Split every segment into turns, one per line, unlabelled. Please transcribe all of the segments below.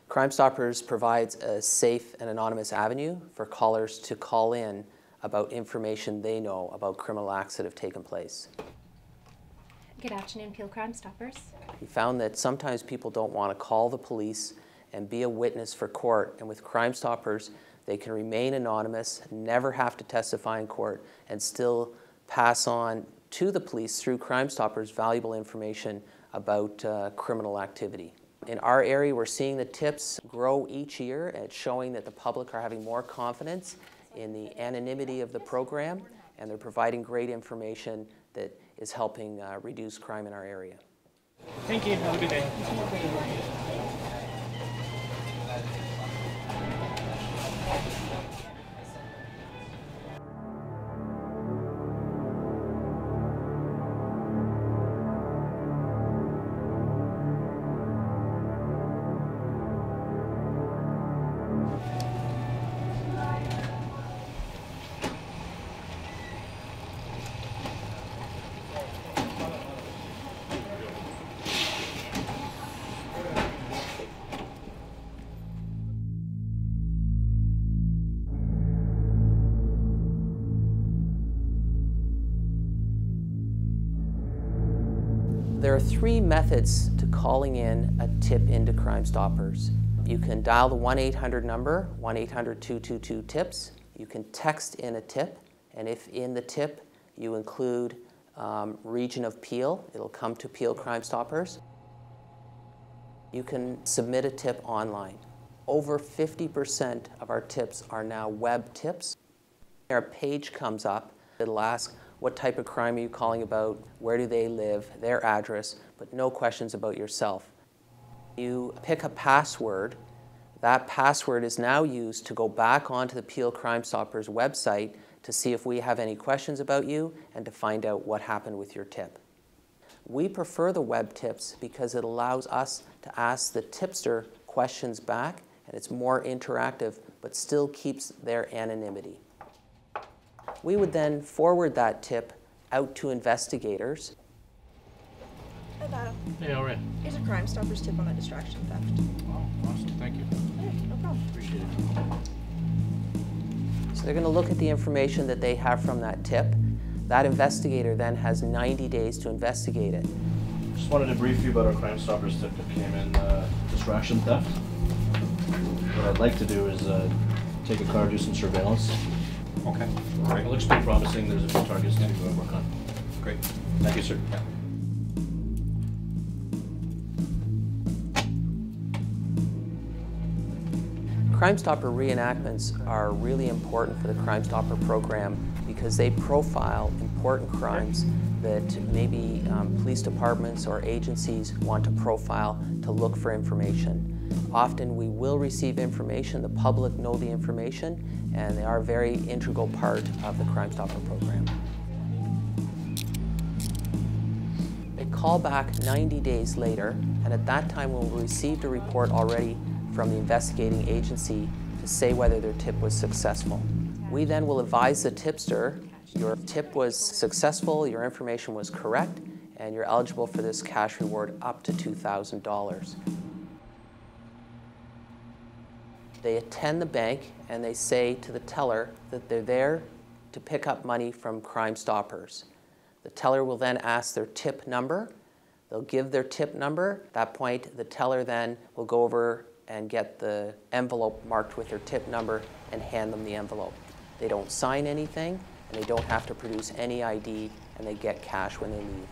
Crime Stoppers provides a safe and anonymous avenue for callers to call in about information they know about criminal acts that have taken place.
Good afternoon, Peel Crime Stoppers.
We found that sometimes people don't want to call the police and be a witness for court, and with Crime Stoppers, they can remain anonymous, never have to testify in court, and still pass on to the police through Crime Stoppers valuable information about criminal activity. In our area, we're seeing the tips grow each year. It's showing that the public are having more confidence in the anonymity of the program, and they're providing great information that is helping reduce crime in our area.
Thank you. Have a good day.
There are three methods to calling in a tip into Crime Stoppers. You can dial the 1-800 number, 1-800-222-TIPS. You can text in a tip, and if in the tip you include region of Peel, it'll come to Peel Crime Stoppers. You can submit a tip online. Over 50% of our tips are now web tips. Our page comes up, it'll ask, what type of crime are you calling about? Where do they live? Their address, but no questions about yourself. You pick a password. That password is now used to go back onto the Peel Crime Stoppers website to see if we have any questions about you and to find out what happened with your tip. We prefer the web tips because it allows us to ask the tipster questions back, and it's more interactive, but still keeps their anonymity. We would then forward that tip out to investigators.
Hi, Adam.
Hey, all right.
Here's a Crime Stoppers tip on a distraction theft.
Oh, awesome. Thank you.
Yeah, no problem.
Appreciate it.
So they're going to look at the information that they have from that tip. That investigator then has 90 days to investigate it.
Just wanted to brief you about our Crime Stoppers tip that came in, distraction theft. What I'd like to do is take a car, do some surveillance.
Okay.
It looks pretty promising. There's a few targets to work on.
Great.
Thank you, sir.
Yeah.
Crime Stopper reenactments are really important for the Crime Stopper program because they profile important crimes that maybe police departments or agencies want to profile to look for information. Often we will receive information, the public know the information, and they are a very integral part of the Crime Stopper program. They call back 90 days later, and at that time we'll received a report already from the investigating agency to say whether their tip was successful. We then will advise the tipster, your tip was successful, your information was correct, and you're eligible for this cash reward up to $2,000. They attend the bank and they say to the teller that they're there to pick up money from Crime Stoppers. The teller will then ask their tip number. They'll give their tip number. At that point, the teller then will go over and get the envelope marked with their tip number and hand them the envelope. They don't sign anything, and they don't have to produce any ID, and they get cash when they leave.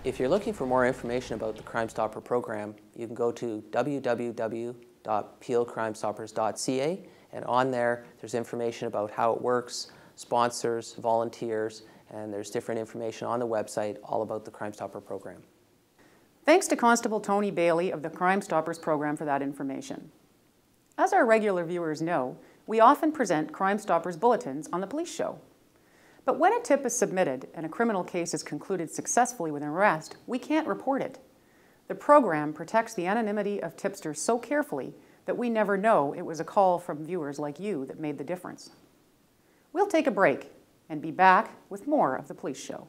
If you're looking for more information about the Crime Stopper program, you can go to www.peelcrimestoppers.ca, and on there, there's information about how it works, sponsors, volunteers, and there's different information on the website all about the Crime Stopper program.
Thanks to Constable Tony Bailey of the Crime Stoppers program for that information. As our regular viewers know, we often present Crime Stoppers bulletins on the police show. But when a tip is submitted and a criminal case is concluded successfully with an arrest, we can't report it. The program protects the anonymity of tipsters so carefully that we never know it was a call from viewers like you that made the difference. We'll take a break and be back with more of the police show.